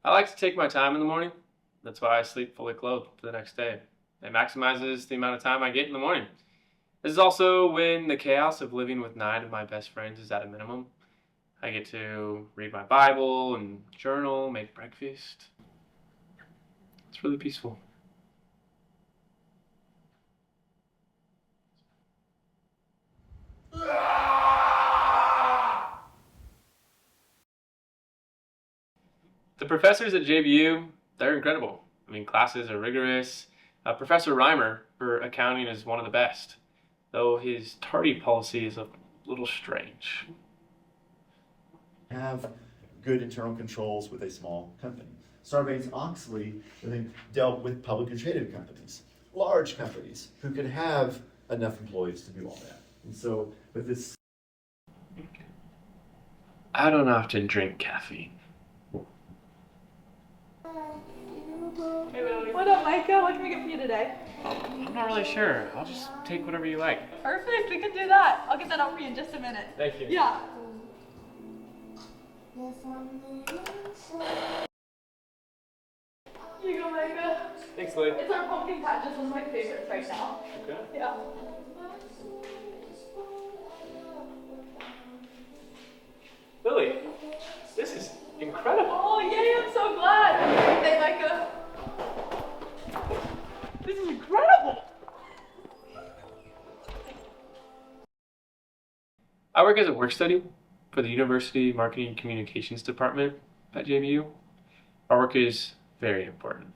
I like to take my time in the morning. That's why I sleep fully clothed for the next day. It maximizes the amount of time I get in the morning. This is also when the chaos of living with 9 of my best friends is at a minimum. I get to read my Bible and journal, make breakfast. It's really peaceful. The professors at JBU, they're incredible. I mean, classes are rigorous. Professor Reimer for accounting is one of the best, though his tardy policy is a little strange. Have good internal controls with a small company. Sarbanes-Oxley, I think, dealt with publicly traded companies, large companies who could have enough employees to do all that. And so, with this, I don't often drink caffeine. What up, Micah? What can we get for you today? I'm not really sure. I'll just take whatever you like. Perfect, we can do that. I'll get that out for you in just a minute. Thank you. Yeah. Here you go, Micah. Thanks, Lee. It's our pumpkin patch. It's one of my favorites right now. Okay. Yeah. Lily, this is incredible. Oh, yay, I'm so glad. Happy birthday, Micah. This is incredible. I work as a work study for the University Marketing Communications Department at JBU. Our work is very important,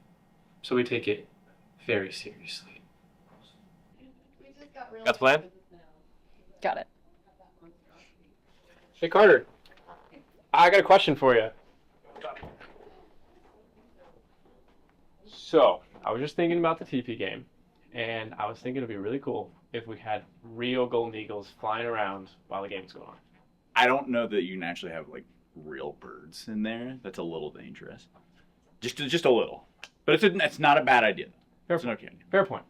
so we take it very seriously. Got the plan? Got it. Hey, Carter. I got a question for you. So, I was just thinking about the TP game, and I was thinking it'd be really cool if we had real golden eagles flying around while the game's going on. I don't know that you can actually have like real birds in there. That's a little dangerous. Just a little. But it's not a bad idea. Fair It's point. okay. Fair point.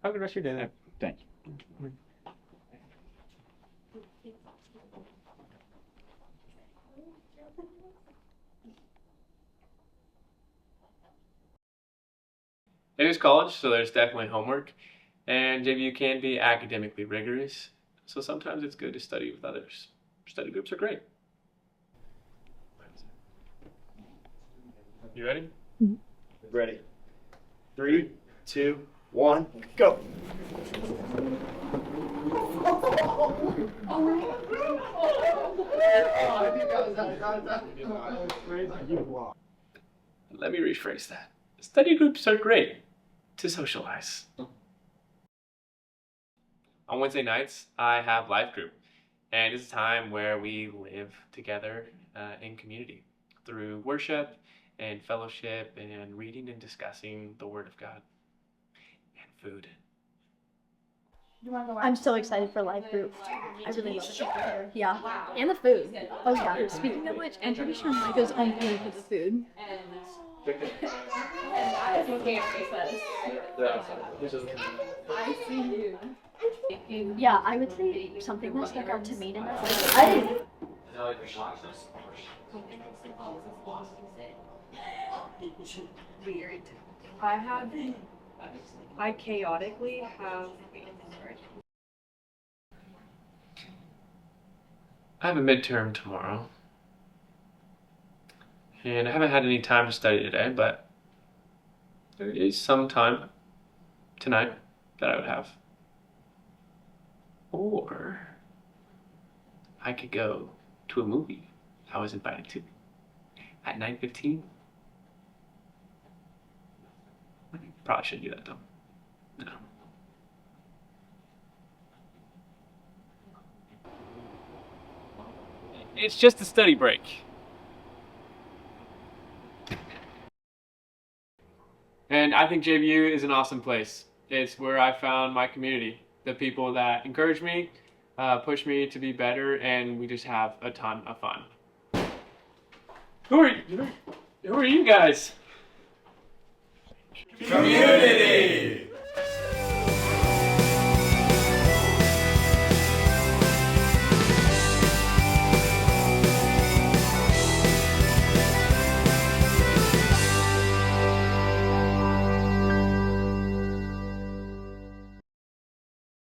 Have a good rest of your day then. Thank you. It is college, so there's definitely homework, and JBU can be academically rigorous, so sometimes it's good to study with others. Study groups are great. You ready? ready. 3, 2, 1, go. Let me rephrase that. Study groups are great to socialize. On Wednesday nights, I have life group, and it's a time where we live together in community through worship and fellowship and reading and discussing the Word of God and food. I'm so excited for live group. I really love it. Yeah, and the food. Oh yeah. Speaking of which, I'm pretty sure Micah's only here for the food. I see you. Yeah, I would say something that stuck out to me tonight. Weird. I chaotically have. I have a midterm tomorrow, and I haven't had any time to study today, but there is some time tonight that I would have. Or I could go to a movie I was invited to at 9:15. Probably shouldn't do that though. No. It's just a study break. And I think JBU is an awesome place. It's where I found my community, the people that encourage me, push me to be better, and we just have a ton of fun. Who are you guys? Community!